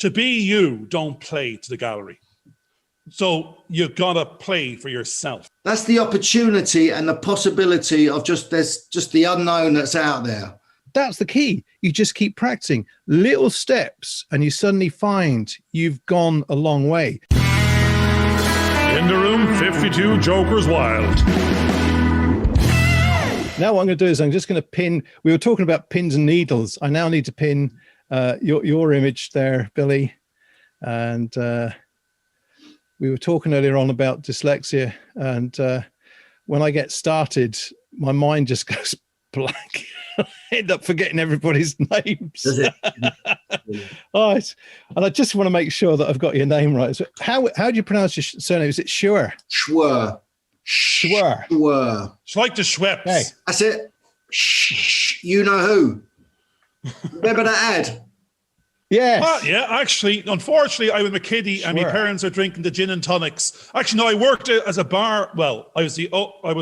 to be you, don't play to the gallery. So you got to play for yourself. That's the opportunity and the possibility of there's just the unknown that's out there. That's the key. You just keep practicing little steps and you suddenly find you've gone a long way. In the room, 52 Jokers Wild. Now what I'm going to do is I'm just going to pin, we were talking about pins and needles. I now need to pin your image there, Billy. And we were talking earlier on about dyslexia. And when I get started, my mind just goes blank. I end up forgetting everybody's names. All right. And I just want to make sure that I've got your name right. So how do you pronounce your surname? Is it Schwer? Schwer. Schwer. Schwer. It's like the Schweppes. Hey. That's it. You know who. Remember that ad? Yes. Well, yeah, actually, unfortunately, I was a kiddie and my parents are drinking the gin and tonics. Actually, no, I worked as a bar. Well, I was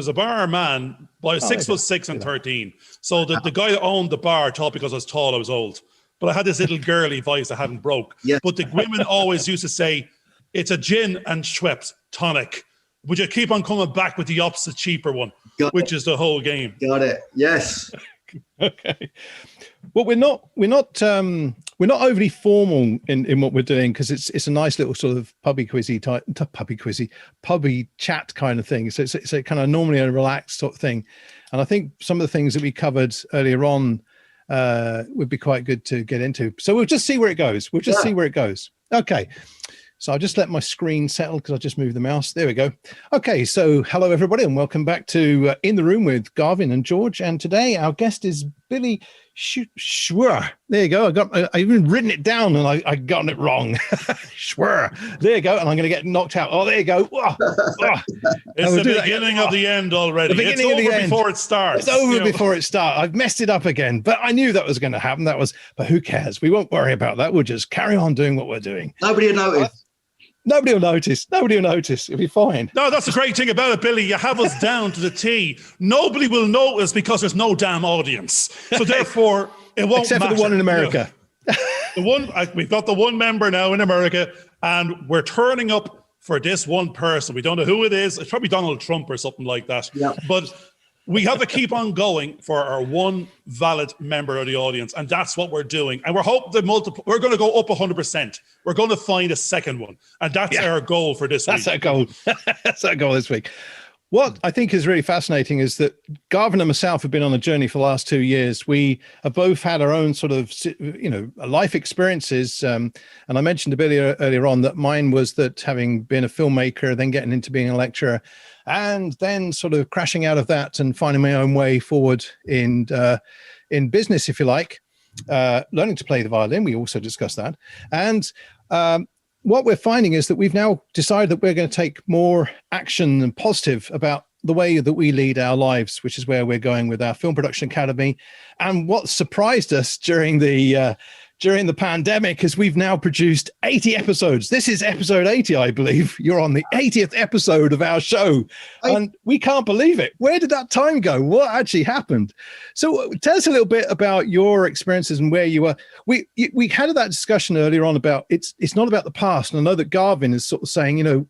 a bar man, but I was 6'6" and 13. So the guy that owned the bar thought because I was tall, I was old. But I had this little girly voice I hadn't broke. Yeah. But the women always used to say, it's a gin and Schweppes tonic. Would you keep on coming back with the opposite cheaper one, which is the whole game? Got it. Yes. Okay. Well, we're not overly formal in what we're doing because it's a nice little sort of pubby chat kind of thing. So it's a kind of normally a relaxed sort of thing, and I think some of the things that we covered earlier on would be quite good to get into. So we'll just see where it goes. See where it goes. Okay. So I'll just let my screen settle because I just moved the mouse. There we go. Okay, so hello everybody and welcome back to In the Room with Garvin and George. And today our guest is Billy Schwer. There you go. I even written it down and I gotten it wrong. Schwer. There you go. And I'm going to get knocked out. Oh, there you go. It's the beginning of the end already. It's over before it starts. It's over before it starts. I've messed it up again, but I knew that was going to happen. But who cares? We won't worry about that. We'll just carry on doing what we're doing. Nobody will notice. Nobody will notice. It'll be fine. No, that's the great thing about it, Billy. You have us down to the T. Nobody will notice because there's no damn audience. So therefore, it won't Except matter. for the one in America. We've got the one member now in America, and we're turning up for this one person. We don't know who it is. It's probably Donald Trump or something like that. Yeah. But we have to keep on going for our one valid member of the audience, and that's what we're doing. And we're hoping that we're going to go up 100%. We're going to find a second one, and that's our goal for this week. That's our goal. That's our goal this week. What I think is really fascinating is that Garvin and myself have been on a journey for the last 2 years. We have both had our own sort of, life experiences. And I mentioned to Billy earlier on that mine was that having been a filmmaker, then getting into being a lecturer, and then sort of crashing out of that and finding my own way forward in business, if you like, learning to play the violin. We also discussed that. And what we're finding is that we've now decided that we're going to take more action and positive about the way that we lead our lives, which is where we're going with our Film Production Academy. And what surprised us during the pandemic is we've now produced 80 episodes. This is episode 80, I believe. You're on the 80th episode of our show. And we can't believe it. Where did that time go? What actually happened? So tell us a little bit about your experiences and where you were. We had that discussion earlier on about it's not about the past. And I know that Garvin is sort of saying,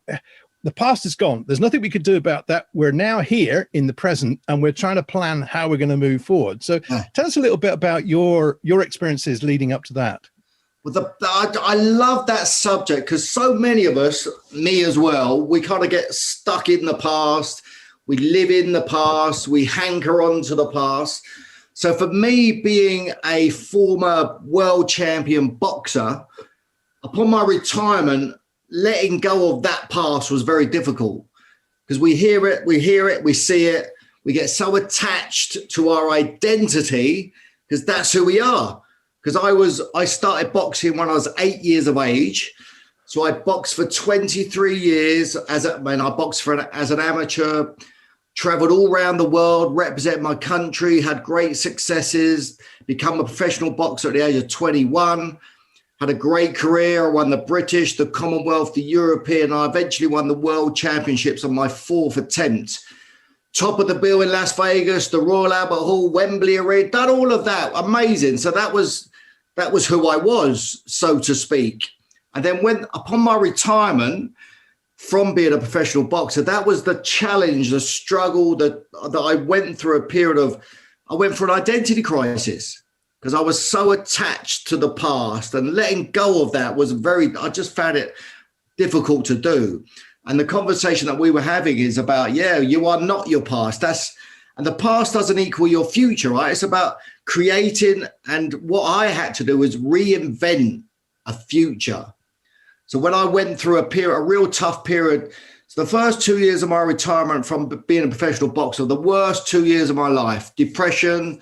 the past is gone. There's nothing we could do about that. We're now here in the present, and we're trying to plan how we're going to move forward. So tell us a little bit about your experiences leading up to that. Well, I love that subject because so many of us, me as well, we kind of get stuck in the past. We live in the past. We hanker on to the past. So for me, being a former world champion boxer, upon my retirement, letting go of that past was very difficult because we hear it, we see it, we get so attached to our identity because that's who we are. Because I started boxing when I was 8 years of age. So I boxed for 23 years I boxed as an amateur, traveled all around the world, represented my country, had great successes, become a professional boxer at the age of 21. Had a great career. I won the British, the Commonwealth, the European. I eventually won the World Championships on my 4th attempt. Top of the bill in Las Vegas, the Royal Albert Hall, Wembley Arena, done all of that. Amazing. So that was who I was, so to speak. And then when upon my retirement from being a professional boxer, that was the challenge, the struggle that I went through I went through an identity crisis because I was so attached to the past, and letting go of that was I just found it difficult to do. And the conversation that we were having is about, you are not your past. And the past doesn't equal your future, right? It's about creating. And what I had to do was reinvent a future. So when I went through a real tough period, so the first 2 years of my retirement from being a professional boxer, the worst 2 years of my life, depression,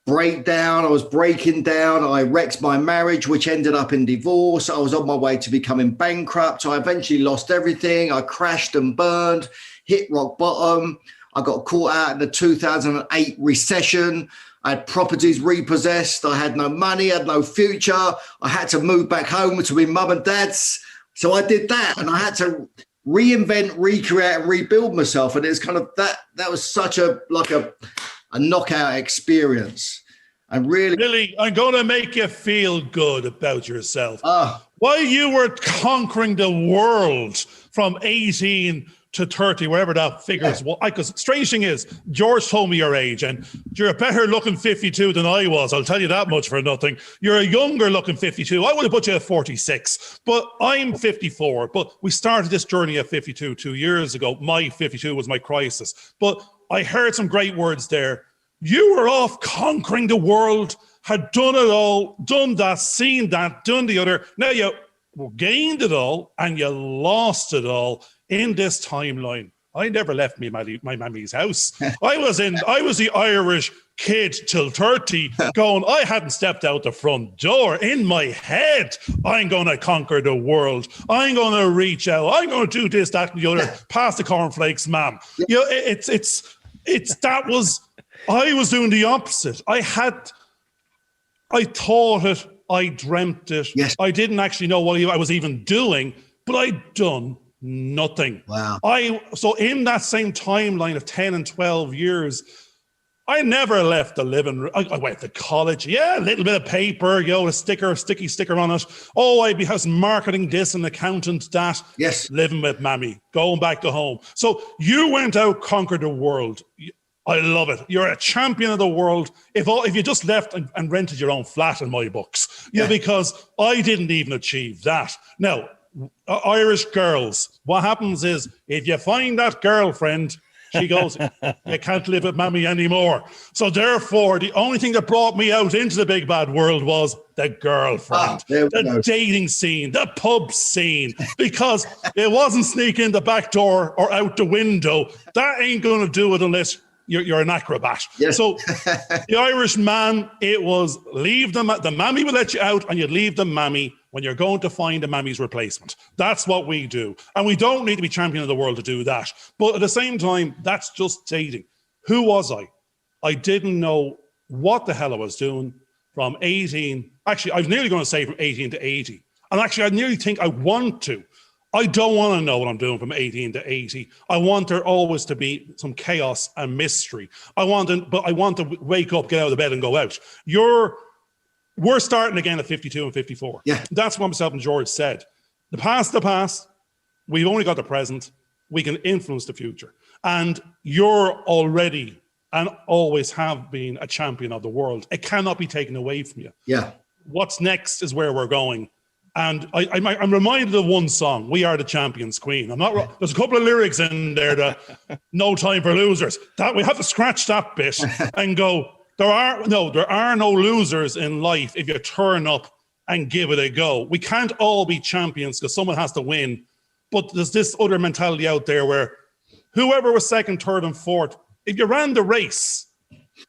breakdown. I was breaking down. I wrecked my marriage, which ended up in divorce. I was on my way to becoming bankrupt. I eventually lost everything. I crashed and burned, hit rock bottom. I got caught out in the 2008 recession. I had properties repossessed. I had no money, had no future. I had to move back home to my mum and dad's. So I did that, and I had to reinvent, recreate, and rebuild myself. And it's kind of that was such a knockout experience. And really, I'm going to make you feel good about yourself. While you were conquering the world from 18 to 30, wherever that figures. Well, because strange thing is, George told me your age, and you're a better looking 52 than I was. I'll tell you that much for nothing. You're a younger looking 52. I would have put you at 46, but I'm 54. But we started this journey at 52 2 years ago. My 52 was my crisis. But I heard some great words there. You were off conquering the world, had done it all, done that, seen that, done the other. Now you gained it all and you lost it all in this timeline. I never left my mammy's house. I was the Irish kid till 30 going, I hadn't stepped out the front door. In my head, I'm going to conquer the world. I'm going to reach out. I'm going to do this, that, and the other. Pass the cornflakes, ma'am. You know, I was doing the opposite. I thought it. I dreamt it. Yes. I didn't actually know what I was even doing, but I'd done nothing. Wow. So in that same timeline of 10 and 12 years, I never left the living room. I went to college. Yeah, a little bit of paper, a sticky sticker on it. Oh, I was marketing this and accountant that. Yes. Living with mammy, going back to home. So you went out, conquered the world. I love it. You're a champion of the world. If you just left and rented your own flat in my books, because I didn't even achieve that. Now, Irish girls, what happens is if you find that girlfriend, she goes, you can't live with mammy anymore. So therefore, the only thing that brought me out into the big bad world was the girlfriend, the dating scene, the pub scene, because it wasn't sneaking in the back door or out the window. That ain't going to do it unless you're an acrobat. Yes. So the Irish man, it was leave them. The mammy will let you out and you leave the mammy when you're going to find a mammy's replacement. That's what we do. And we don't need to be champion of the world to do that. But at the same time, that's just dating. Who was I? I didn't know what the hell I was doing from 18. Actually, I was nearly going to say from 18 to 80. And actually, I nearly think I want to. I don't want to know what I'm doing from 18 to 80. I want there always to be some chaos and mystery. I want to wake up, get out of bed and go out. We're starting again at 52 and 54. Yeah. That's what myself and George said. The past. We've only got the present. We can influence the future. And you're already and always have been a champion of the world. It cannot be taken away from you. Yeah. What's next is where we're going. And I'm reminded of one song, We Are The Champions, Queen. There's a couple of lyrics in there that no time for losers. That we have to scratch that bit and go, there are no losers in life if you turn up and give it a go. We can't all be champions because someone has to win. But there's this other mentality out there where whoever was second, third, and fourth, if you ran the race,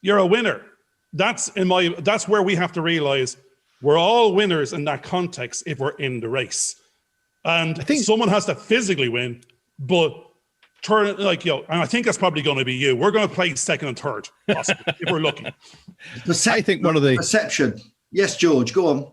you're a winner. That's where we have to realize we're all winners in that context if we're in the race. And I think someone has to physically win, but and I think that's probably going to be you. We're going to play second and third, possibly, if we're lucky. I think one of the perception. Yes, George, go on.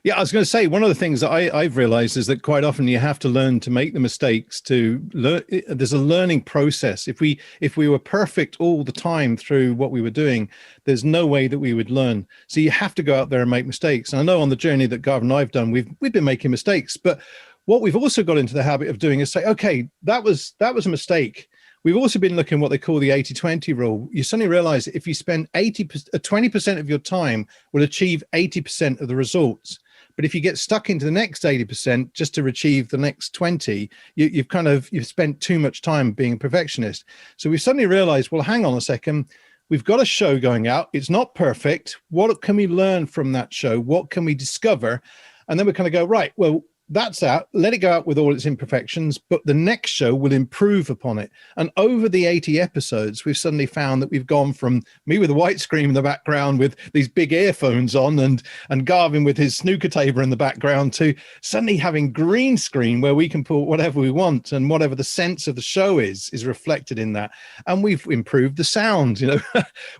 Yeah, I was going to say, one of the things that I've realized is that quite often you have to learn to make the mistakes to learn. There's a learning process. If we were perfect all the time through what we were doing, there's no way that we would learn. So you have to go out there and make mistakes. And I know on the journey that Garv and I've done, we've been making mistakes, but what we've also got into the habit of doing is say, okay, that was a mistake. We've also been looking at what they call the 80-20 rule. You suddenly realize that if you spend 20% of your time will achieve 80% of the results. But if you get stuck into the next 80% just to achieve the next 20, you've spent too much time being a perfectionist. So we suddenly realized, well, hang on a second. We've got a show going out. It's not perfect. What can we learn from that show? What can we discover? And then we kind of go, right, well, that's out. Let it go out with all its imperfections, but the next show will improve upon it. And over the 80 episodes, we've suddenly found that we've gone from me with a white screen in the background with these big earphones on and Garvin with his snooker table in the background to suddenly having green screen where we can put whatever we want and whatever the sense of the show is reflected in that. And we've improved the sound,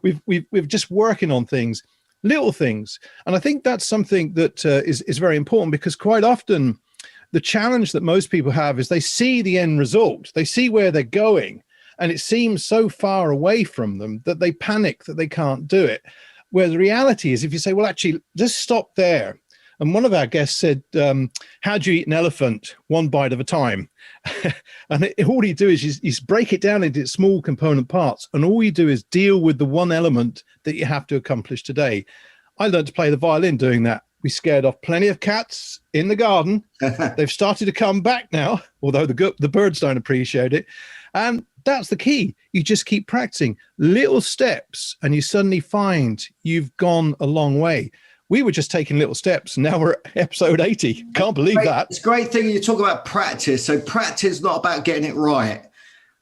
we've just working on things. Little things. And I think that's something that is very important, because quite often the challenge that most people have is they see the end result, they see where they're going, and it seems so far away from them that they panic that they can't do it. Where the reality is, if you say, well, actually, just stop there. And one of our guests said, how do you eat an elephant? One bite at a time. And all you do is you break it down into small component parts. And all you do is deal with the one element that you have to accomplish today. I learned to play the violin doing that. We scared off plenty of cats in the garden. They've started to come back now, although the birds don't appreciate it. And that's the key. You just keep practicing little steps and you suddenly find you've gone a long way. We were just taking little steps. And now we're at episode 80. Can't believe that. It's a great thing you talk about practice. So practice is not about getting it right.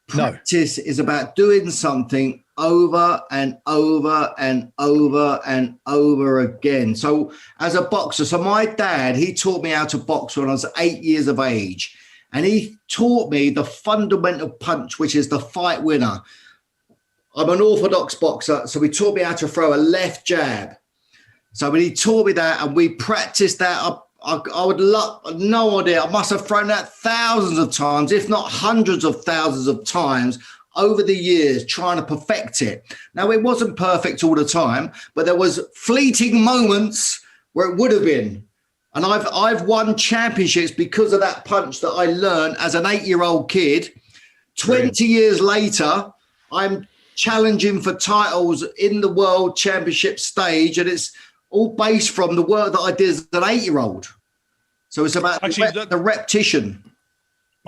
Practice is about doing something over and over and over and over again. So as a boxer, so my dad, he taught me how to box when I was 8 years of age. And he taught me the fundamental punch, which is the fight winner. I'm an orthodox boxer, so he taught me how to throw a left jab. So when he taught me that and we practiced that, I would love, no idea. I must have thrown that thousands of times, if not hundreds of thousands of times over the years, trying to perfect it. Now, it wasn't perfect all the time, but there was fleeting moments where it would have been. And I've won championships because of that punch that I learned as an 8-year-old kid. 20 years later, I'm challenging for titles in the world championship stage, and it's all based from the work that I did as an 8-year-old. So it's about the repetition.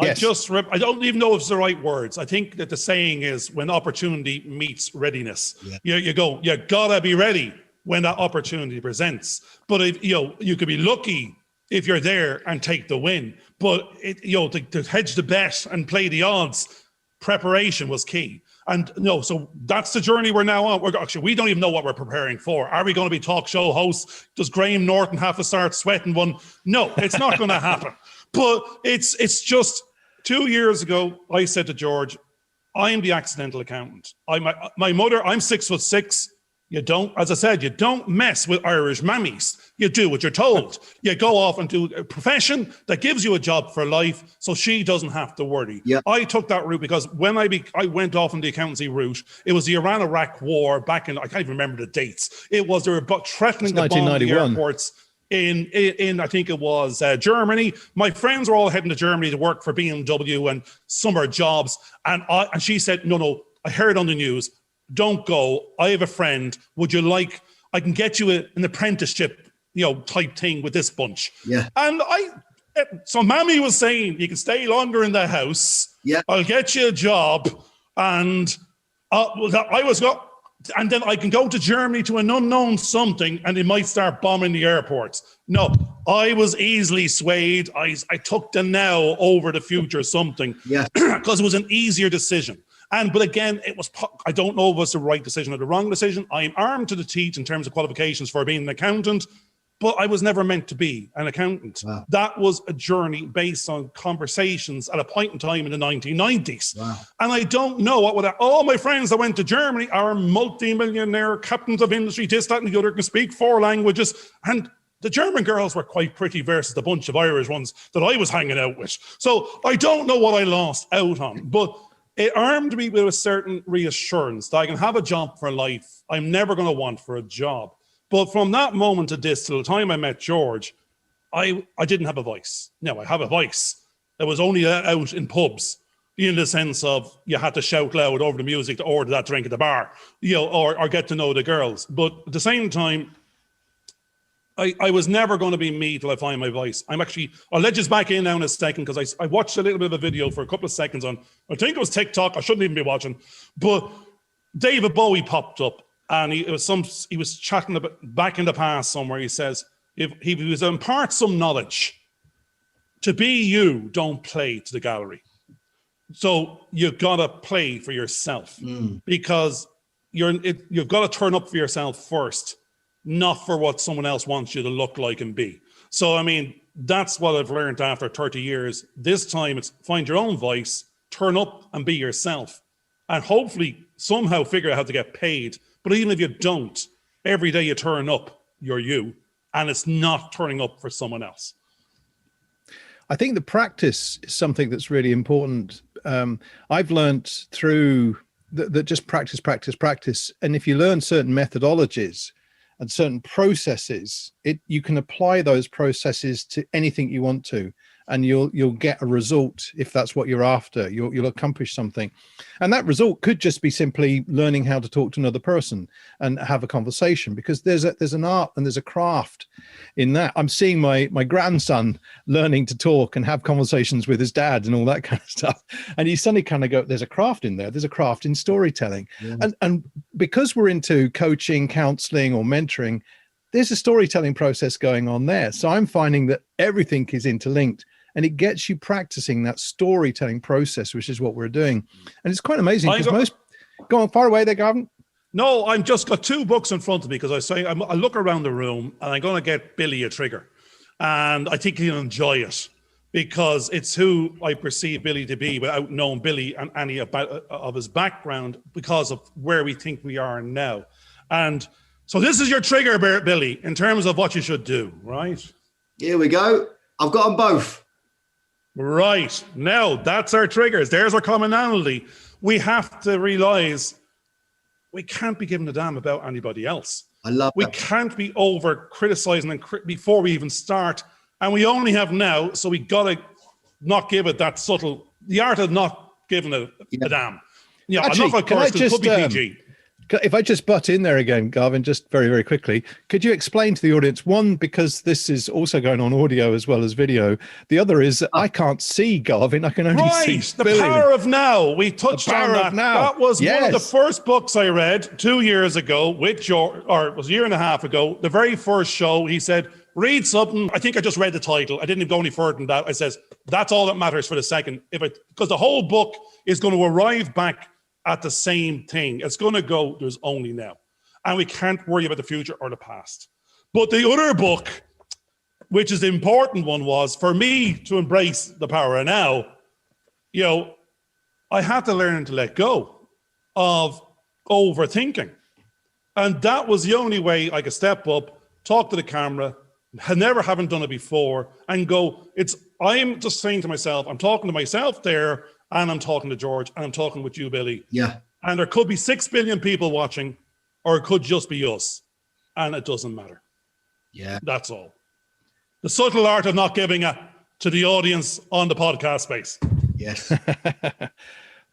Yes. I don't even know if it's the right words. I think that the saying is when opportunity meets readiness. Yeah. You gotta be ready when that opportunity presents. But if, you could be lucky if you're there and take the win. But to hedge the bet and play the odds, preparation was key. And so that's the journey we're now on. We don't even know what we're preparing for. Are we going to be talk show hosts? Does Graham Norton have to start sweating one? No, it's not going to happen. But it's just 2 years ago, I said to George, I am the accidental accountant. My mother, I'm 6'6". You don't mess with Irish mammies. You do what you're told. You go off and do a profession that gives you a job for life, so she doesn't have to worry. Yep. I took that route because when I went off on the accountancy route, it was the Iran-Iraq war back in, I can't even remember the dates. They were threatening to bomb the airports in I think it was Germany. My friends were all heading to Germany to work for BMW and summer jobs. And she said, no, I heard on the news, don't go. I have a friend. Would you like, I can get you an apprenticeship, type thing with this bunch. Yeah. And so Mammy was saying, you can stay longer in the house. Yeah. I'll get you a job. And and then I can go to Germany to an unknown something and they might start bombing the airports. No, I was easily swayed. I took the now over the future something. Yeah. Because it was an easier decision. But again, I don't know if it was the right decision or the wrong decision. I'm armed to the teeth in terms of qualifications for being an accountant, but I was never meant to be an accountant. Wow. That was a journey based on conversations at a point in time in the 1990s. Wow. And I don't know all my friends that went to Germany are multi-millionaire captains of industry, this, that, and the other, can speak 4 languages. And the German girls were quite pretty versus the bunch of Irish ones that I was hanging out with. So I don't know what I lost out on, but it armed me with a certain reassurance that I can have a job for life. I'm never going to want for a job. But from that moment to this, till the time I met George, I didn't have a voice. No, I have a voice. It was only out in pubs, in the sense of you had to shout loud over the music to order that drink at the bar, or get to know the girls. But at the same time, I was never going to be me till I find my voice. I'll let you back in now in a second, because I watched a little bit of a video for a couple of seconds on, I think it was TikTok, I shouldn't even be watching, but David Bowie popped up, and he was chatting about back in the past somewhere. He says, if he was to impart some knowledge, to be you, don't play to the gallery. So you've got to play for yourself, because you've got to turn up for yourself first, not for what someone else wants you to look like and be. So, I mean, that's what I've learned after 30 years. This time it's find your own voice, turn up and be yourself, and hopefully somehow figure out how to get paid. But even if you don't, every day you turn up, you're you, and it's not turning up for someone else. I think the practice is something that's really important. I've learned through that just practice. And if you learn certain methodologies and certain processes, you can apply those processes to anything you want to, and you'll get a result. If that's what you're after, you'll accomplish something. And that result could just be simply learning how to talk to another person and have a conversation, because there's an art and there's a craft in that. I'm seeing my grandson learning to talk and have conversations with his dad and all that kind of stuff. And you suddenly kind of go, there's a craft in there. There's a craft in storytelling. Yeah. And because we're into coaching, counseling, or mentoring, there's a storytelling process going on there. So I'm finding that everything is interlinked, and it gets you practicing that storytelling process, which is what we're doing. And it's quite amazing, because go on, far away there, Gavin. No, I've just got two books in front of me, because I look around the room and I'm going to get Billy a trigger, and I think he'll enjoy it, because it's who I perceive Billy to be without knowing Billy and any of his background, because of where we think we are now. And so this is your trigger, Billy, in terms of what you should do, right? Here we go. I've got them both. Right. Now, that's our triggers. There's our commonality. We have to realize we can't be giving a damn about anybody else. I love We that. can't be over criticizing before we even start. And we only have now, so we got to not give it that subtle, the art of not giving a damn. Yeah, actually, enough, of course, it could be PG. If I just butt in there again, Garvin, just very, very quickly, could you explain to the audience, one, because this is also going on audio as well as video. The other is I can't see Garvin. I can only see the Billy. Power of Now. We touched on that. That was one of the first books I read 2 years ago with George, or it was a year and a half ago. The very first show, he said, read something. I think I just read the title. I didn't even go any further than that. I says, that's all that matters for the second. Because the whole book is going to arrive back at the same thing. It's going to go, there's only now. And we can't worry about the future or the past. But the other book, which is the important one, was for me to embrace the power of now. I had to learn to let go of overthinking. And that was the only way I could step up, talk to the camera, haven't done it before, and go, I'm just saying to myself, I'm talking to myself there, and I'm talking to George, and I'm talking with you, Billy. Yeah. And there could be 6 billion people watching, or it could just be us. And it doesn't matter. Yeah. That's all. The subtle art of not giving to the audience on the podcast space. Yes.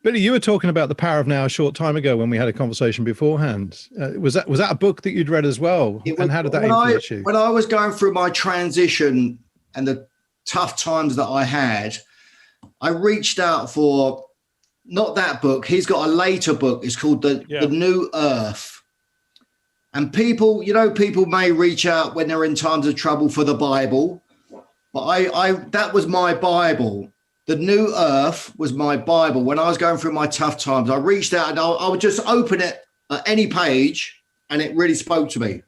Billy, you were talking about the power of now a short time ago when we had a conversation beforehand. Was that a book that you'd read as well? And how did that influence you? When I was going through my transition and the tough times that I had, I reached out for not that book. He's got a later book. It's called The New Earth. And people may reach out when they're in times of trouble for the Bible, but I that was my Bible. The New Earth was my Bible. When I was going through my tough times, I reached out and I would just open it at any page, and it really spoke to me.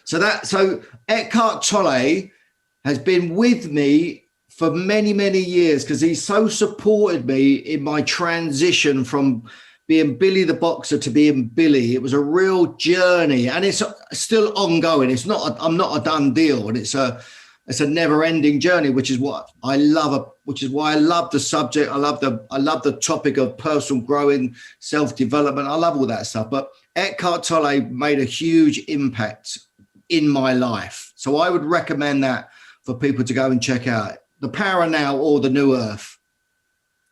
So Eckhart Tolle has been with me for many, many years, because he's so supported me in my transition from being Billy the boxer to being Billy. It was a real journey, and it's still ongoing. It's not. I'm not a done deal, and it's a never-ending journey, which is what I love. Which is why I love the subject. I love the topic of personal growing, self-development. I love all that stuff. But Eckhart Tolle made a huge impact in my life, so I would recommend that for people to go and check out. The Power Now or the New Earth.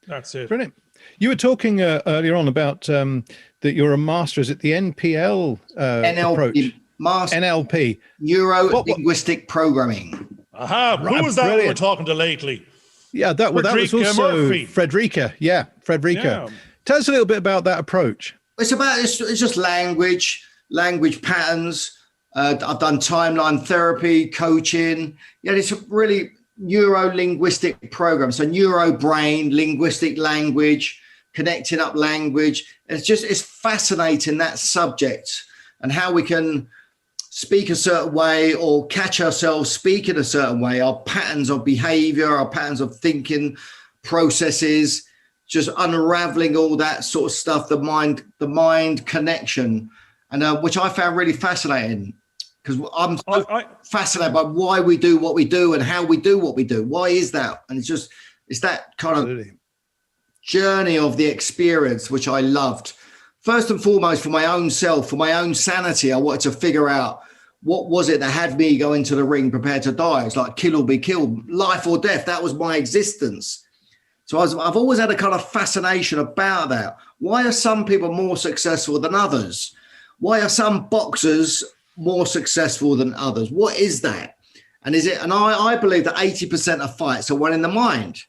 That's it. Brilliant. You were talking earlier on about that you're a master. Is it the NPL NLP, approach? Master NLP. Neuro-linguistic programming. Aha. Who was that we were talking to lately? Yeah, that was also Murphy. Frederica. Yeah, Frederica. Yeah. Tell us a little bit about that approach. It's just language patterns. I've done timeline therapy, coaching. Yeah, it's a really neuro-linguistic program. So neuro-brain, linguistic language, connecting up language. It's fascinating, that subject, and how we can speak a certain way or catch ourselves speaking a certain way, our patterns of behavior, our patterns of thinking, processes, just unraveling all that sort of stuff, the mind connection, and which I found really fascinating, because I'm fascinated by why we do what we do and how we do what we do. Why is that? And it's that kind of journey of the experience, which I loved. First and foremost, for my own self, for my own sanity, I wanted to figure out what was it that had me go into the ring prepared to die. It's like kill or be killed, life or death. That was my existence. So I've always had a kind of fascination about that. Why are some people more successful than others? Why are some boxers more successful than others? What is that? And I believe that 80% of fights are won in the mind.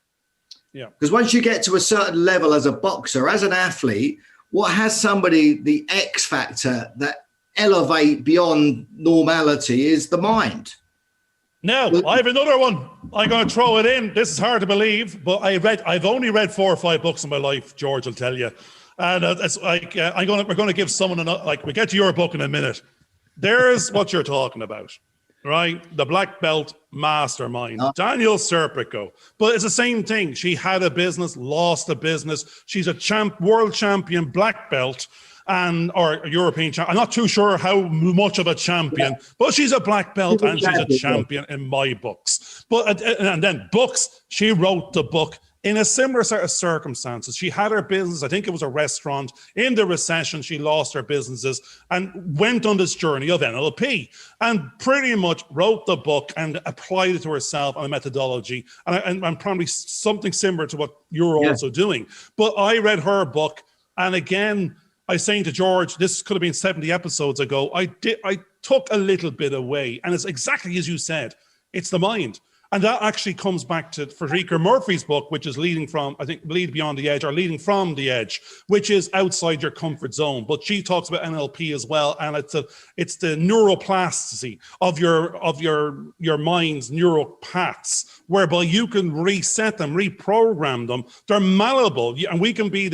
Yeah. Because once you get to a certain level as a boxer, as an athlete, what has somebody the X factor that elevate beyond normality is the mind. Now, I have another one. I'm going to throw it in. This is hard to believe, but I've only read 4 or 5 books in my life, George will tell you. And it's like, we're going to give someone we get to your book in a minute. There's what you're talking about, right? The black belt mastermind, Daniel Serpico. But it's the same thing. She had a business, lost a business. She's a world champion black belt or European champion. I'm not too sure how much of a champion, but she's a black belt and she's a champion in my books. But and then books, she wrote the book in a similar set of circumstances. She had her business, I think it was a restaurant. In the recession, she lost her businesses and went on this journey of NLP and pretty much wrote the book and applied it to herself and a methodology. And probably something similar to what you're also doing. But I read her book, and again, I was saying to George, this could have been 70 episodes ago. I took a little bit away, and it's exactly as you said. It's the mind. And that actually comes back to Frederica Murphy's book, which is Lead Beyond the Edge, or Leading from the Edge, which is outside your comfort zone. But she talks about NLP as well, and it's the neuroplasticity of your mind's neural paths, whereby you can reset them, reprogram them. They're malleable, and we can be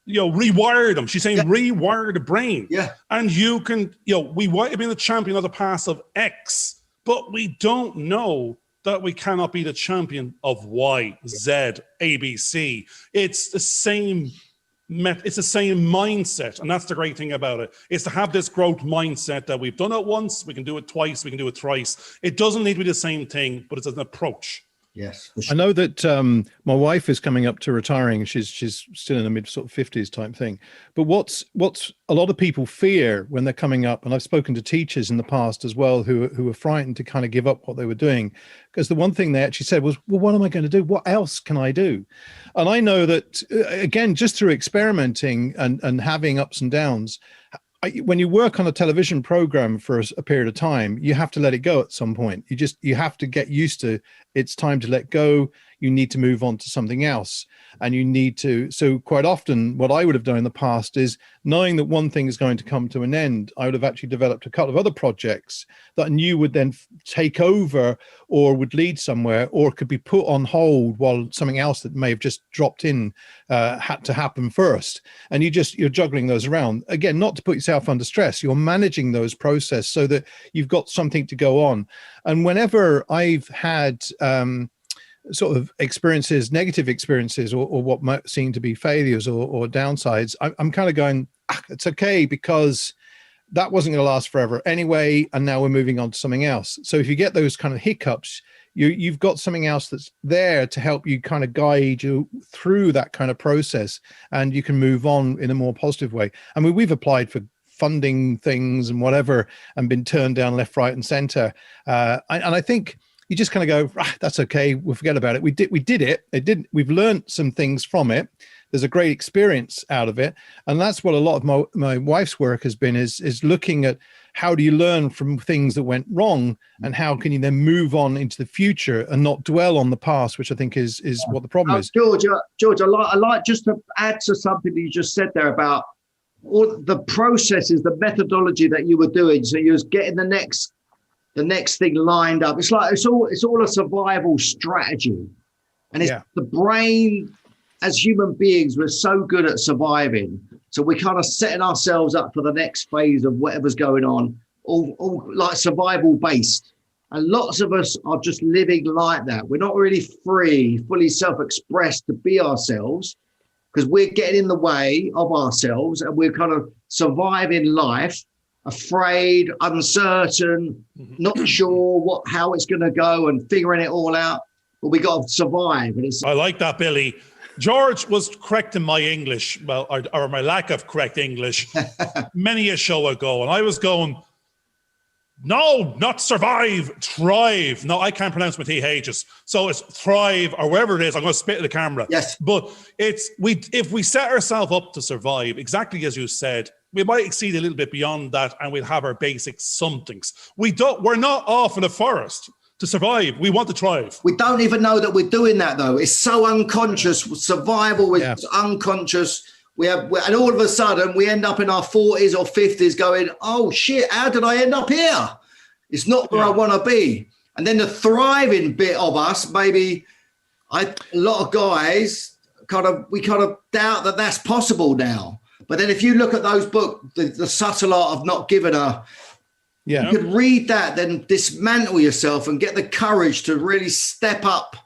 rewire them. She's saying rewire the brain. Yeah. And you can, we might have been the champion of the past of X, but we don't know that we cannot be the champion of Y, Z, A, B, C. It's the same mindset. And that's the great thing about it, is to have this growth mindset that we've done it once, we can do it twice, we can do it thrice. It doesn't need to be the same thing, but it's an approach. Yes. I know that my wife is coming up to retiring. She's still in the mid sort of 50s type thing. But what's a lot of people fear when they're coming up, and I've spoken to teachers in the past as well who were frightened to kind of give up what they were doing, because the one thing they actually said was, well, what am I going to do? What else can I do? And I know that, again, just through experimenting and having ups and downs, when you work on a television program for a period of time, you have to let it go at some point. You have to get used to it's time to let go. You need to move on to something else. And you need to, so quite often what I would have done in the past is, knowing that one thing is going to come to an end, I would have actually developed a couple of other projects that I knew would then take over or would lead somewhere, or could be put on hold while something else that may have just dropped in had to happen first. And you're juggling those around. Again, not to put yourself under stress, you're managing those processes so that you've got something to go on. And whenever I've had sort of experiences, negative experiences, or what might seem to be failures or downsides, I'm kind of going, it's okay, because that wasn't going to last forever anyway, and now we're moving on to something else. So if you get those kind of hiccups, you've got something else that's there to help you kind of guide you through that kind of process, and you can move on in a more positive way. I mean, we've applied for funding things and whatever and been turned down left, right, and center. And I think you just kind of go, that's okay, we'll forget about it. We did it. We've learned some things from it. There's a great experience out of it. And that's what a lot of my wife's work has been, is looking at how do you learn from things that went wrong, and how can you then move on into the future and not dwell on the past, which I think is what the problem is. George, I like just to add to something that you just said there about all the processes, the methodology that you were doing. So you was getting the next thing lined up. It's like it's all a survival strategy, and it's the brain. As human beings, we're so good at surviving. So we're kind of setting ourselves up for the next phase of whatever's going on, all like survival based. And lots of us are just living like that. We're not really free, fully self-expressed to be ourselves, because we're getting in the way of ourselves, and we're kind of surviving life, afraid, uncertain, not sure how it's going to go, and figuring it all out. But we got to survive. And I like that, Billy. George was correct in my English, well, or my lack of correct English, many a show ago. And I was going, no, not survive, thrive. No, I can't pronounce my THs. So it's thrive, or wherever it is. I'm going to spit at the camera. Yes. But if we set ourselves up to survive, exactly as you said, we might exceed a little bit beyond that, and we'll have our basic somethings. We're not off in the forest to survive. We want to thrive. We don't even know that we're doing that, though. It's so unconscious. Survival is unconscious. And all of a sudden we end up in our 40s or 50s going, oh shit, how did I end up here? It's not where I want to be. And then the thriving bit of us, maybe a lot of guys we kind of doubt that that's possible now. But then if you look at those books, the subtle art of not giving a, you could read that, then dismantle yourself and get the courage to really step up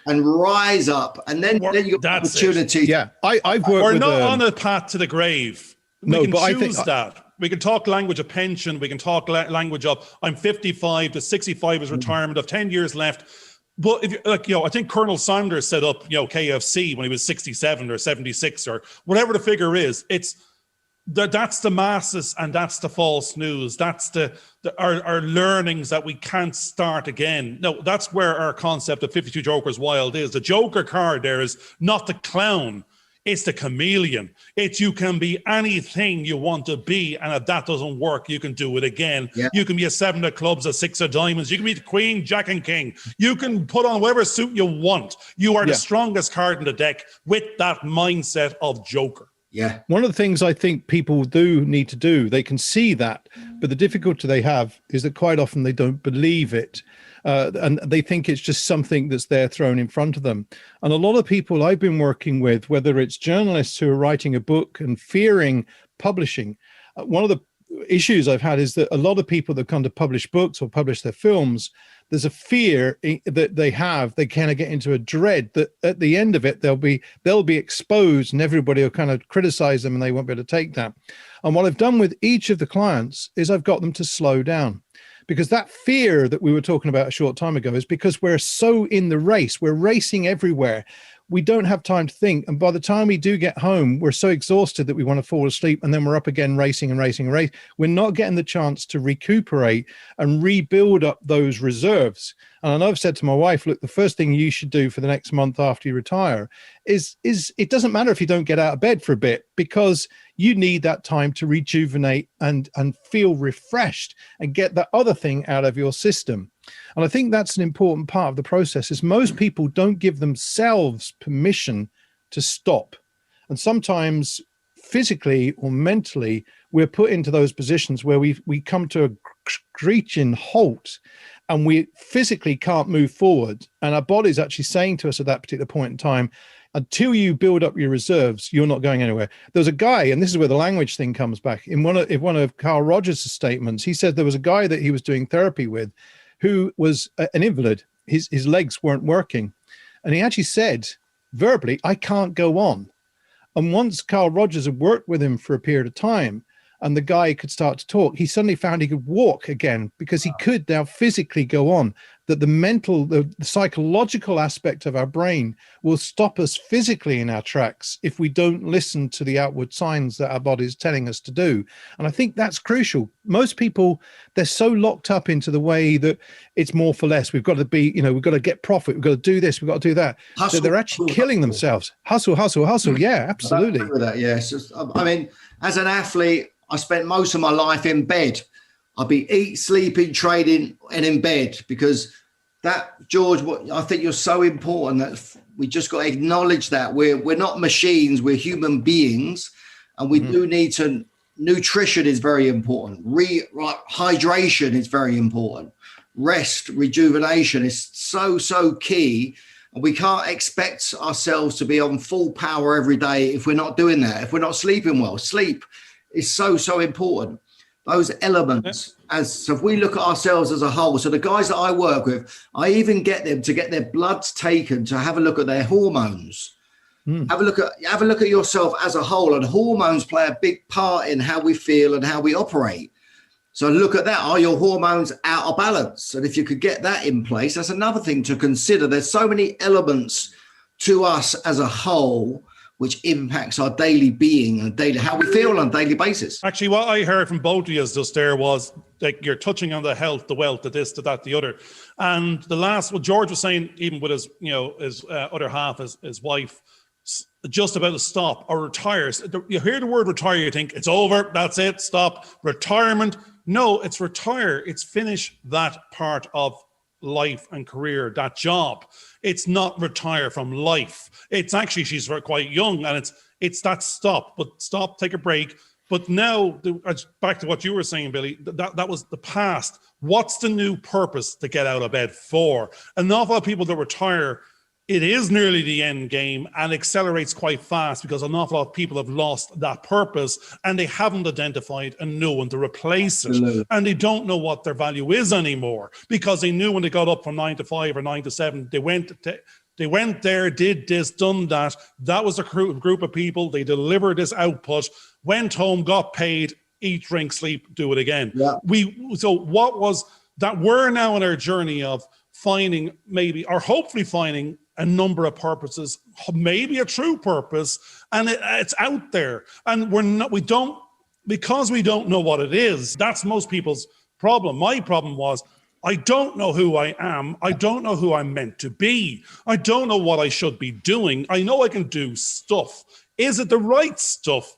and rise up, and then you got opportunity. Yeah, I've worked. We're not on a path to the grave. We can choose that. We can talk language of pension. We can talk language of I'm 55 to 65 is retirement of 10 years left. But if I think Colonel Sanders set up KFC when he was 67 or 76 or whatever the figure is. That's the masses, and that's the false news. That's our learnings that we can't start again. No, that's where our concept of 52 Jokers Wild is. The Joker card there is not the clown, it's the chameleon. You can be anything you want to be, and if that doesn't work, you can do it again. Yeah. You can be a 7 of clubs, a 6 of diamonds. You can be the queen, jack and king. You can put on whatever suit you want. You are the strongest card in the deck with that mindset of Joker. Yeah. One of the things I think people do need to do, they can see that, but the difficulty they have is that quite often they don't believe it. And they think it's just something that's there thrown in front of them. And a lot of people I've been working with, whether it's journalists who are writing a book and fearing publishing, one of the issues I've had is that a lot of people that come to publish books or publish their films, there's a fear that they kind of get into a dread that at the end of it, they'll be exposed and everybody will kind of criticize them and they won't be able to take that. And what I've done with each of the clients is I've got them to slow down, because that fear that we were talking about a short time ago is because we're so in the race, we're racing everywhere. We don't have time to think. And by the time we do get home, we're so exhausted that we want to fall asleep, and then we're up again racing and racing and racing. We're not getting the chance to recuperate and rebuild up those reserves. And I know I've said to my wife, look, the first thing you should do for the next month after you retire is it doesn't matter if you don't get out of bed for a bit, because you need that time to rejuvenate and feel refreshed and get that other thing out of your system. And I think that's an important part of the process, is most people don't give themselves permission to stop. And sometimes physically or mentally, we're put into those positions where we come to a screeching halt and we physically can't move forward. And our body's actually saying to us at that particular point in time, until you build up your reserves, you're not going anywhere. There was a guy, and this is where the language thing comes back. In one of Carl Rogers' statements, he said there was a guy that he was doing therapy with who was an invalid. His legs weren't working. And he actually said verbally, I can't go on. And once Carl Rogers had worked with him for a period of time and the guy could start to talk, he suddenly found he could walk again because he could now physically go on. That the mental, the psychological aspect of our brain will stop us physically in our tracks if we don't listen to the outward signs that our body is telling us to do. And I think that's crucial. Most people, they're so locked up into the way that it's more for less. We've got to be, we've got to get profit. We've got to do this. We've got to do that. So they're actually killing themselves. Hustle, hustle, hustle. Yeah, absolutely. I agree with that, yes. I mean, as an athlete, I spent most of my life in bed. I'd be eat, sleeping, trading, and in bed because that, George, what I think you're so important that we just got to acknowledge that we're not machines, we're human beings, and we do need to. Nutrition is very important. Hydration is very important. Rest, rejuvenation is so key. And we can't expect ourselves to be on full power every day if we're not doing that. If we're not sleeping well, sleep is so important. Those elements, so if we look at ourselves as a whole, so the guys that I work with, I even get them to get their bloods taken to have a look at their hormones. Have a look at yourself as a whole, and hormones play a big part in how we feel and how we operate. So look at that. Are your hormones out of balance? And if you could get that in place, that's another thing to consider. There's so many elements to us as a whole which impacts our daily being and how we feel on a daily basis. Actually, what I heard from both of you just there was like you're touching on the health, the wealth, the this, the that, the other. And the last, what George was saying, even with his, his other half, his wife, just about to stop or retire. You hear the word retire, you think it's over, that's it, stop. Retirement. No, it's retire. It's finish that part of life and career, that job. It's not retire from life. It's actually, she's quite young, and it's that stop, but stop, take a break. But now, back to what you were saying, Billy, that was the past. What's the new purpose to get out of bed for? An awful lot of people that retire, it is nearly the end game and accelerates quite fast because an awful lot of people have lost that purpose and they haven't identified a new one to replace it. Absolutely. And they don't know what their value is anymore because they knew when they got up from 9 to 5 or 9 to 7, they went there, did this, done that. That was a group of people. They delivered this output, went home, got paid, eat, drink, sleep, do it again. Yeah. So what was that? We're now in our journey of finding maybe, or hopefully finding, a number of purposes, maybe a true purpose, and it's out there. And because we don't know what it is, that's most people's problem. My problem was, I don't know who I am. I don't know who I'm meant to be. I don't know what I should be doing. I know I can do stuff. Is it the right stuff?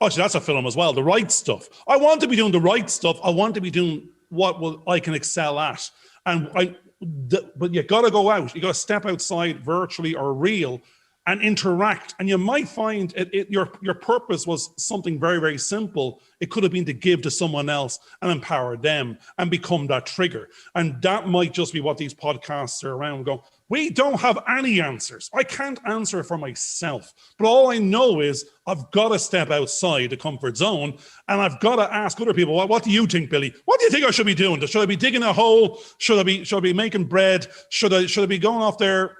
Actually, that's a film as well, The Right Stuff. I want to be doing the right stuff. I want to be doing what I can excel at. But you got to go out. You got to step outside, virtually or real, and interact. And you might find your purpose was something very, very simple. It could have been to give to someone else and empower them and become that trigger. And that might just be what these podcasts are around going, we don't have any answers. I can't answer for myself. But all I know is I've got to step outside the comfort zone and I've got to ask other people, what do you think, Billy? What do you think I should be doing? Should I be digging a hole? Should I be making bread? Should I be going off there?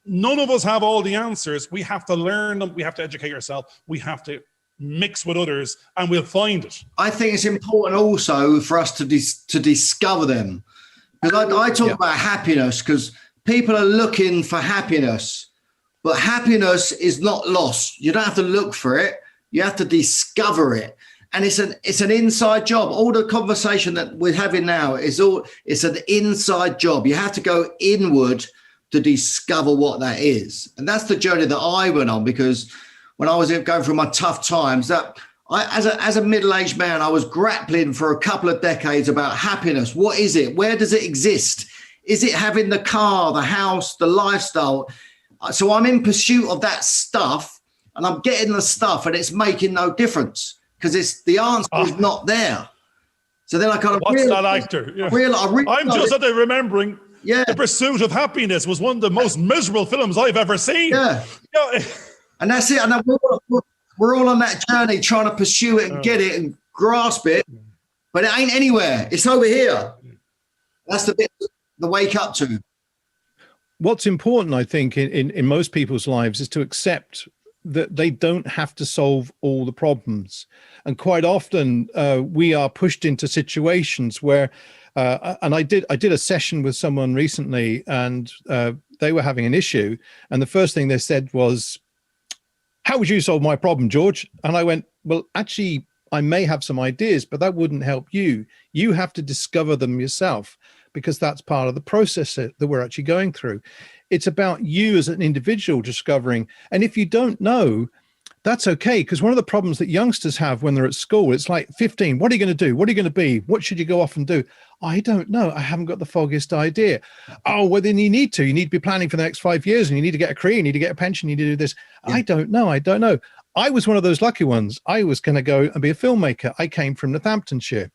None of us have all the answers. We have to learn them. We have to educate ourselves. We have to mix with others and we'll find it. I think it's important also for us to discover them. Because I talk about happiness because people are looking for happiness, but happiness is not lost. You don't have to look for it. You have to discover it. And it's an inside job. All the conversation that we're having now it's an inside job. You have to go inward to discover what that is. And that's the journey that I went on, because when I was going through my tough times, as a middle-aged man, I was grappling for a couple of decades about happiness. What is it? Where does it exist? Is it having the car, the house, the lifestyle? So I'm in pursuit of that stuff and I'm getting the stuff and it's making no difference because the answer is not there. So then I kind of what's that actor? Yeah. I'm just remembering The Pursuit of Happiness was one of the most miserable films I've ever seen. Yeah. And that's it. And we're all on that journey trying to pursue it and get it and grasp it, but it ain't anywhere. It's over here. That's the bit to wake up to. what's important, I think, in most people's lives is to accept that they don't have to solve all the problems. And quite often we are pushed into situations where, and I did a session with someone recently, and they were having an issue. And the first thing they said was, "How would you solve my problem, George?" And I went, "Well, actually, I may have some ideas, but that wouldn't help you. You have to discover them yourself, because that's part of the process that we're actually going through. It's about you as an individual discovering. And if you don't know, that's okay, because one of the problems that youngsters have when they're at school, it's like 15, what are you going to do? What are you going to be? What should you go off and do? I don't know. I haven't got the foggiest idea. Oh, well, then you need to be planning for the next 5 years, and you need to get a career, you need to get a pension, you need to do this. Yeah. I don't know. I was one of those lucky ones. I was going to go and be a filmmaker. I came from Northamptonshire.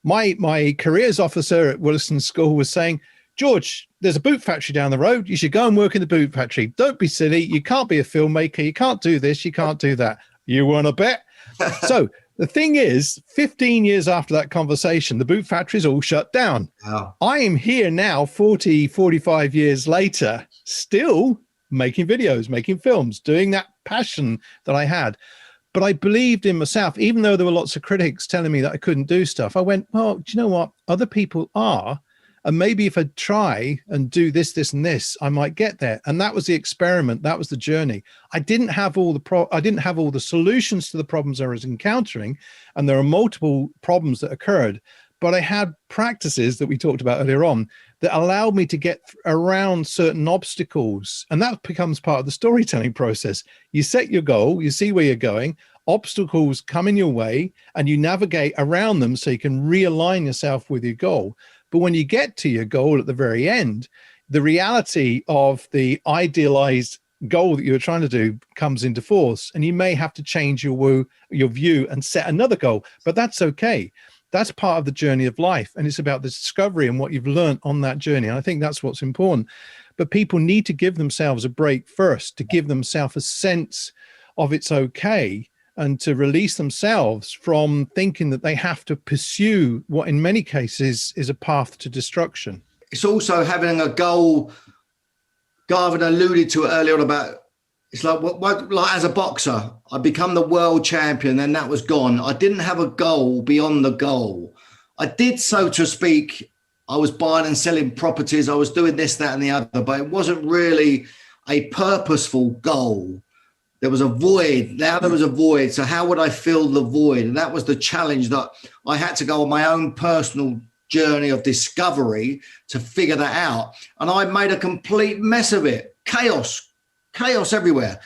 My careers officer at Williston School was saying, "George, there's a boot factory down the road. You should go and work in the boot factory. Don't be silly. You can't be a filmmaker. You can't do this. You can't do that." You want to bet? So the thing is, 15 years after that conversation, the boot factory's all shut down. Wow. I am here now, 45 years later, still making videos, making films, doing that passion that I had. But I believed in myself, even though there were lots of critics telling me that I couldn't do stuff. I went, well, do you know what? Other people are. And maybe if I try and do this, this, and this, I might get there. And that was the experiment. That was the journey. I didn't have all the solutions to the problems I was encountering. And there are multiple problems that occurred. But I had practices that we talked about earlier on that allowed me to get around certain obstacles. And that becomes part of the storytelling process. You set your goal, you see where you're going, obstacles come in your way, and you navigate around them so you can realign yourself with your goal. But when you get to your goal at the very end, the reality of the idealized goal that you're trying to do comes into force, and you may have to change your view and set another goal, but that's okay. That's part of the journey of life, and it's about the discovery and what you've learned on that journey. And I think that's what's important. But people need to give themselves a break first, to give themselves a sense of it's okay, and to release themselves from thinking that they have to pursue what in many cases is a path to destruction. It's also having a goal. Garvin alluded to it earlier on about, it's like as a boxer, I become the world champion, then that was gone. I didn't have a goal beyond the goal. I did, so to speak, I was buying and selling properties. I was doing this, that, and the other, but it wasn't really a purposeful goal. There was a void. Now there was a void. So how would I fill the void? And that was the challenge that I had to go on my own personal journey of discovery to figure that out. And I made a complete mess of it. Chaos everywhere.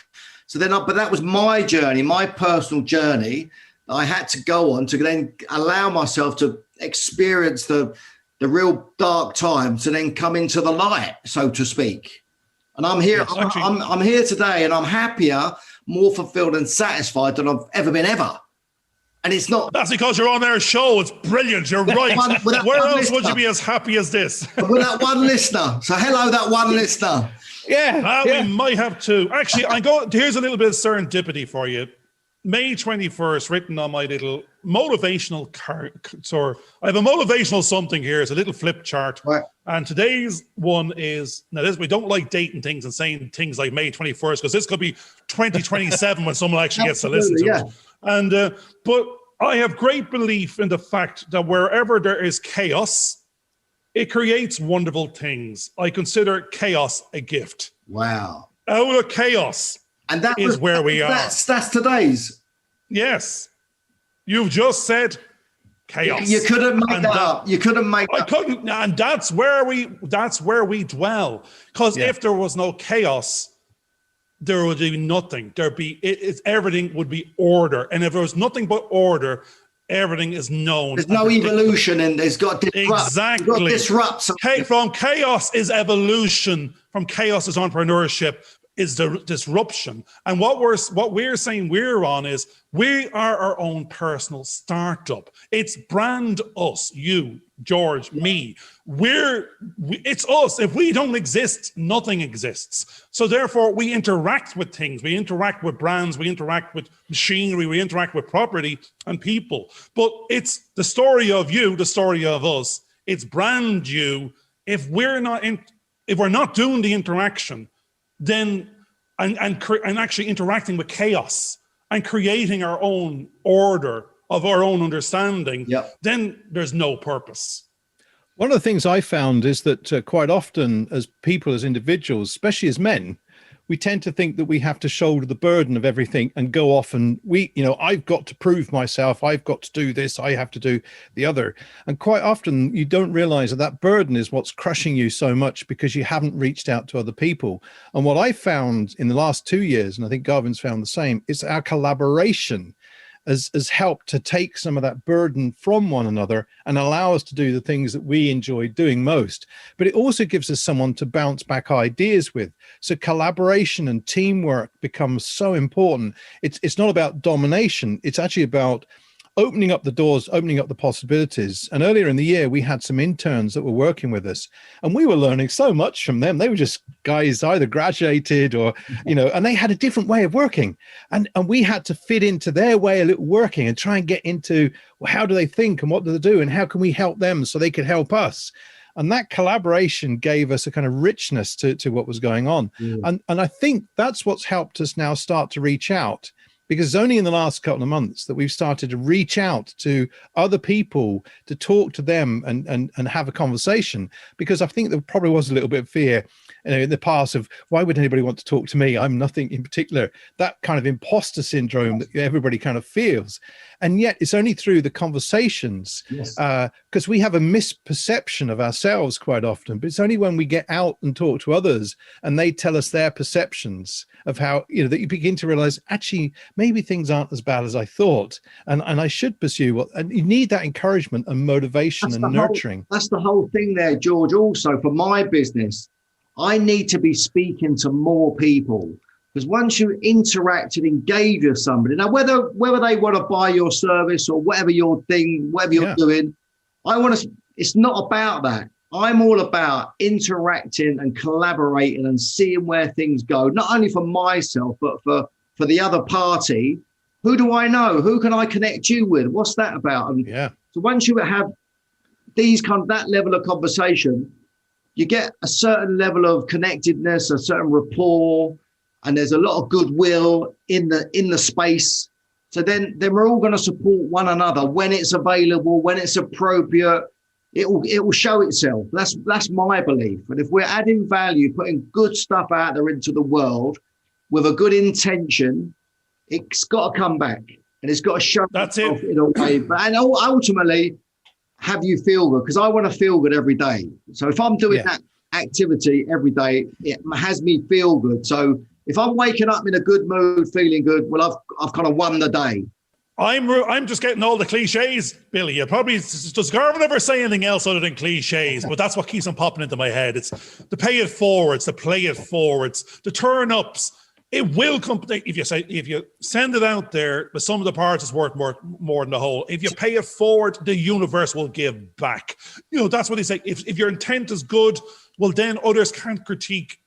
So then, but that was my journey, my personal journey that I had to go on to then allow myself to experience the real dark times and then come into the light, so to speak. And I'm here. Yes, I'm here today, and I'm happier, more fulfilled, and satisfied than I've ever been ever. And it's not. That's because you're on their show. It's brilliant. You're right. Where else would you be as happy as this? With that one listener. So hello, that one listener. Yeah, we might have to. Actually, here's a little bit of serendipity for you. May 21st, written on my little motivational card. So I have a motivational something here. It's a little flip chart. Right. And today's one is, now this, we don't like dating things and saying things like May 21st, because this could be 2027 when someone actually gets to listen to it. And, but I have great belief in the fact that wherever there is chaos, it creates wonderful things. I consider chaos a gift. Wow. Out of chaos, and that is where we are. That's today's. Yes. You've just said chaos. You couldn't make that up. You couldn't make that up. I couldn't, and that's where we dwell. Because if there was no chaos, there would be nothing. Everything would be order. And if there was nothing but order, everything is known. There's no evolution, and there's got to disrupt. Exactly. Got to disrupt something. From chaos is evolution. From chaos is entrepreneurship. Is the disruption. And what we're saying we're on is we are our own personal startup. It's brand us, you, George, me. It's us. If we don't exist, nothing exists. So therefore we interact with things. We interact with brands. We interact with machinery. We interact with property and people. But it's the story of you, the story of us. It's brand you. If we're not if we're not doing the interaction, then and actually interacting with chaos and creating our own order of our own understanding, then there's no purpose. One of the things I found is that quite often as people, as individuals, especially as men, we tend to think that we have to shoulder the burden of everything and go off and I've got to prove myself. I've got to do this. I have to do the other. And quite often you don't realize that that burden is what's crushing you so much because you haven't reached out to other people. And what I found in the last 2 years, and I think Garvin's found the same, is our collaboration has helped to take some of that burden from one another and allow us to do the things that we enjoy doing most. But it also gives us someone to bounce back ideas with. So collaboration and teamwork becomes so important. It's not about domination. It's actually about opening up the doors, opening up the possibilities. And earlier in the year, we had some interns that were working with us, and we were learning so much from them. They were just guys either graduated or, and they had a different way of working. And we had to fit into their way of working and try and get into, well, how do they think and what do they do? And how can we help them so they could help us? And that collaboration gave us a kind of richness to what was going on. And I think that's what's helped us now start to reach out. Because it's only in the last couple of months that we've started to reach out to other people, to talk to them and have a conversation. Because I think there probably was a little bit of fear in the past of, why would anybody want to talk to me? I'm nothing in particular. That kind of imposter syndrome that everybody kind of feels. And yet it's only through the conversations, because we have a misperception of ourselves quite often. But it's only when we get out and talk to others and they tell us their perceptions of how, that you begin to realize, actually, maybe things aren't as bad as I thought. And I should pursue and you need that encouragement and motivation and nurturing. That's the whole thing there, George. Also for my business, I need to be speaking to more people, because once you interact and engage with somebody, now whether they want to buy your service or whatever your thing, whatever you're doing, it's not about that. I'm all about interacting and collaborating and seeing where things go, not only for myself, but for the other party. Who do I know? Who can I connect you with? What's that about? And so once you have that level of conversation, you get a certain level of connectedness, a certain rapport, and there's a lot of goodwill in the space. So then we're all going to support one another when it's available, when it's appropriate. It will show itself. That's my belief. And if we're adding value, putting good stuff out there into the world with a good intention, it's got to come back and it's got to show itself in a way. And ultimately, have you feel good? Because I want to feel good every day. So if I'm doing that activity every day, it has me feel good. So if I'm waking up in a good mood, feeling good, well, I've kind of won the day. I'm just getting all the cliches, Billy. Does Garvin ever say anything else other than cliches? But that's what keeps on popping into my head. It's the pay it forwards, the play it forwards, the turn ups. It will come if you send it out there, but some of the parts is worth more than the whole. If you pay it forward, the universe will give back. That's what they say. If your intent is good, well, then others can't critique,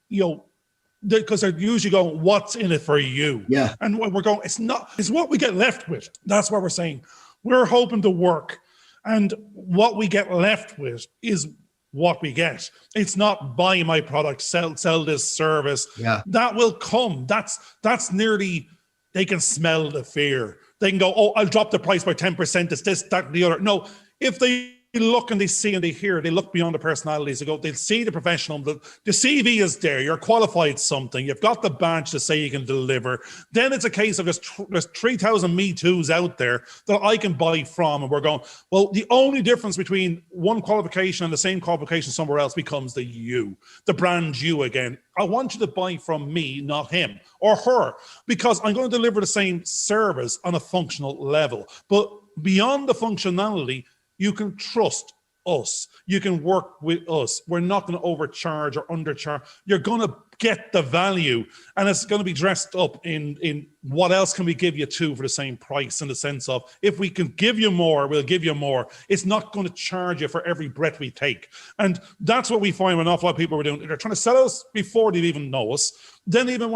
because they're usually going, what's in it for you? Yeah. And we're going, it's what we get left with. That's what we're saying. We're hoping to work. And what we get left with is what we get. It's not buy my product, sell this service. Yeah. That will come. That's nearly, they can smell the fear. They can go, oh, I'll drop the price by 10%. It's this, that, and the other. No, if they look and they see and they hear, they look beyond the personalities. They see the professional. The CV is there. You're qualified something. You've got the badge to say you can deliver. Then it's a case of there's 3,000 Me Too's out there that I can buy from. And we're going, well, the only difference between one qualification and the same qualification somewhere else becomes the brand you again. I want you to buy from me, not him or her, because I'm going to deliver the same service on a functional level. But beyond the functionality, you can trust us. You can work with us. We're not going to overcharge or undercharge. You're going to get the value, and it's going to be dressed up in what else can we give you too for the same price, in the sense of, if we can give you more, we'll give you more. It's not going to charge you for every breath we take. And that's what we find when an awful lot of people are doing. They're trying to sell us before they even know us. Then even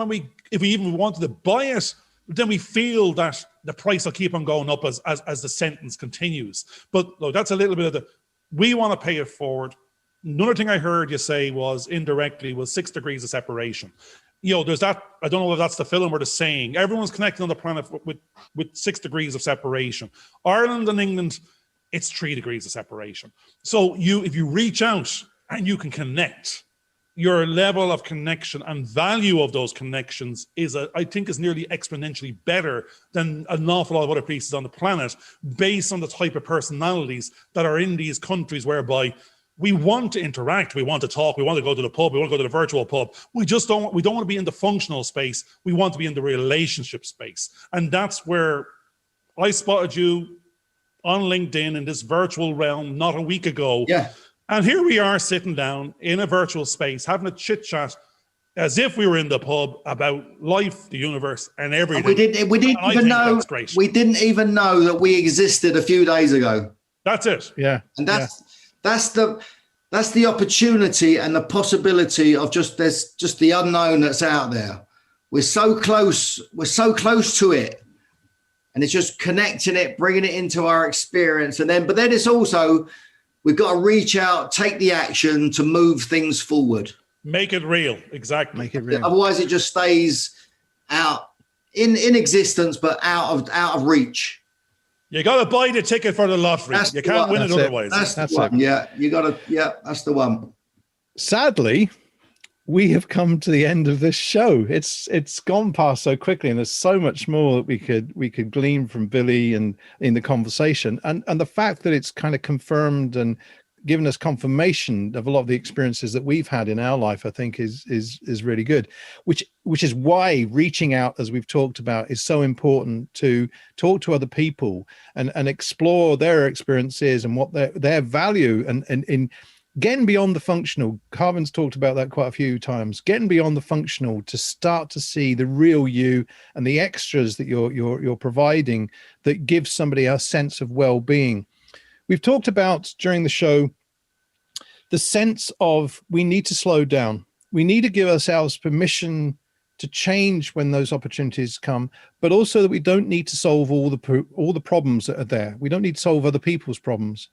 if we even wanted to buy it, then we feel that the price will keep on going up as the sentence continues. But no, that's a little bit of we want to pay it forward. another thing I heard you say was indirectly was 6 degrees of separation. There's that, I don't know if that's the film or the saying, everyone's connected on the planet with 6 degrees of separation. Ireland and England, it's 3 degrees of separation. So if you reach out and you can connect, your level of connection and value of those connections I think is nearly exponentially better than an awful lot of other places on the planet, based on the type of personalities that are in these countries, whereby we want to interact, we want to talk, we want to go to the pub, we want to go to the virtual pub. We don't want to be in the functional space. We want to be in the relationship space. And that's where I spotted you on LinkedIn in this virtual realm not a week ago. Yeah. And here we are sitting down in a virtual space, having a chit chat as if we were in the pub about life, the universe, and everything. And we didn't even know that we existed a few days ago. That's it. Yeah. And that's the opportunity and the possibility of there's just the unknown that's out there. We're so close to it. And it's just connecting it, bringing it into our experience. But then it's also, we've got to reach out, take the action to move things forward. Make it real. Exactly. Make it real. Otherwise it just stays out in existence, but out of reach. You got to buy the ticket for the lottery. You can't win it otherwise. That's the one. Yeah, you got to. Yeah, that's the one. Sadly, we have come to the end of this show. It's gone past so quickly, and there's so much more that we could glean from Billy and in the conversation, and the fact that it's kind of confirmed and given us confirmation of a lot of the experiences that we've had in our life, I think is really good, which is why reaching out, as we've talked about, is so important, to talk to other people and explore their experiences and what their value and in getting beyond the functional. Carvin's talked about that quite a few times, getting beyond the functional to start to see the real you and the extras that you're providing that gives somebody a sense of well-being. We've talked about during the show the sense of we need to slow down. We need to give ourselves permission to change when those opportunities come, but also that we don't need to solve all the problems that are there. We don't need to solve other people's problems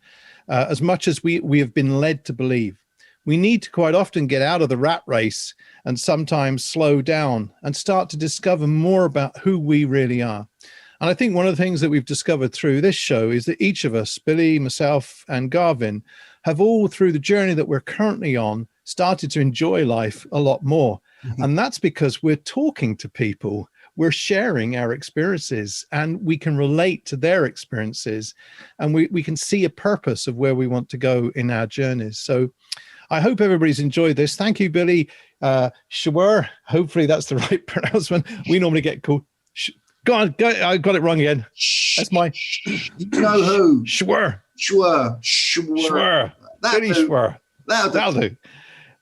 as much as we have been led to believe. We need to quite often get out of the rat race and sometimes slow down and start to discover more about who we really are. And I think one of the things that we've discovered through this show is that each of us, Billy, myself, and Garvin, have all, through the journey that we're currently on, started to enjoy life a lot more. Mm-hmm. And that's because we're talking to people, we're sharing our experiences, and we can relate to their experiences, and we can see a purpose of where we want to go in our journeys. So I hope everybody's enjoyed this. Thank you, Billy Schwer. Hopefully that's the right pronouncement. We normally get called... Go on, I got it wrong again. That's my... You know who? Schwer. Schwer. Billy Schwer. That'll do.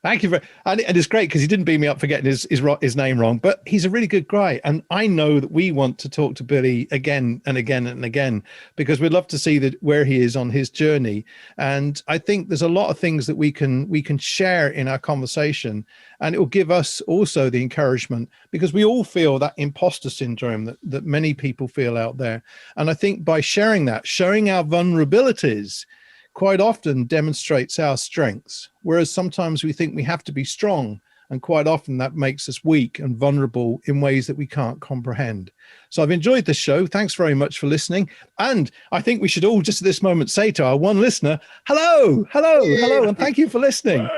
Thank you and it's great because he didn't beat me up for getting his name wrong, but he's a really good guy. And I know that we want to talk to Billy again and again and again, because we'd love to see where he is on his journey. And I think there's a lot of things that we can share in our conversation, and it will give us also the encouragement, because we all feel that imposter syndrome that many people feel out there. And I think by sharing our vulnerabilities quite often demonstrates our strengths, whereas sometimes we think we have to be strong, and quite often that makes us weak and vulnerable in ways that we can't comprehend. So I've enjoyed this show. Thanks very much for listening. And I think we should all just at this moment say to our one listener, hello, and thank you for listening.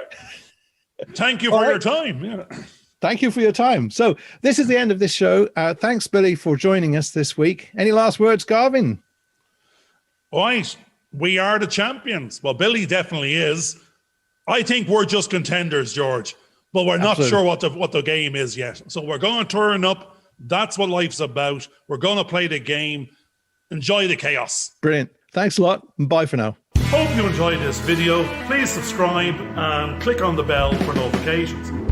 Thank you for your time. Yeah. Thank you for your time. So this is the end of this show. Thanks, Billy, for joining us this week. Any last words, Garvin? All right. We are the champions. Well, Billy definitely is. I think we're just contenders, George, but we're not sure what the game is yet. So we're going to turn up. That's what life's about. We're going to play the game. Enjoy the chaos. Brilliant. Thanks a lot. And bye for now. Hope you enjoyed this video. Please subscribe and click on the bell for notifications.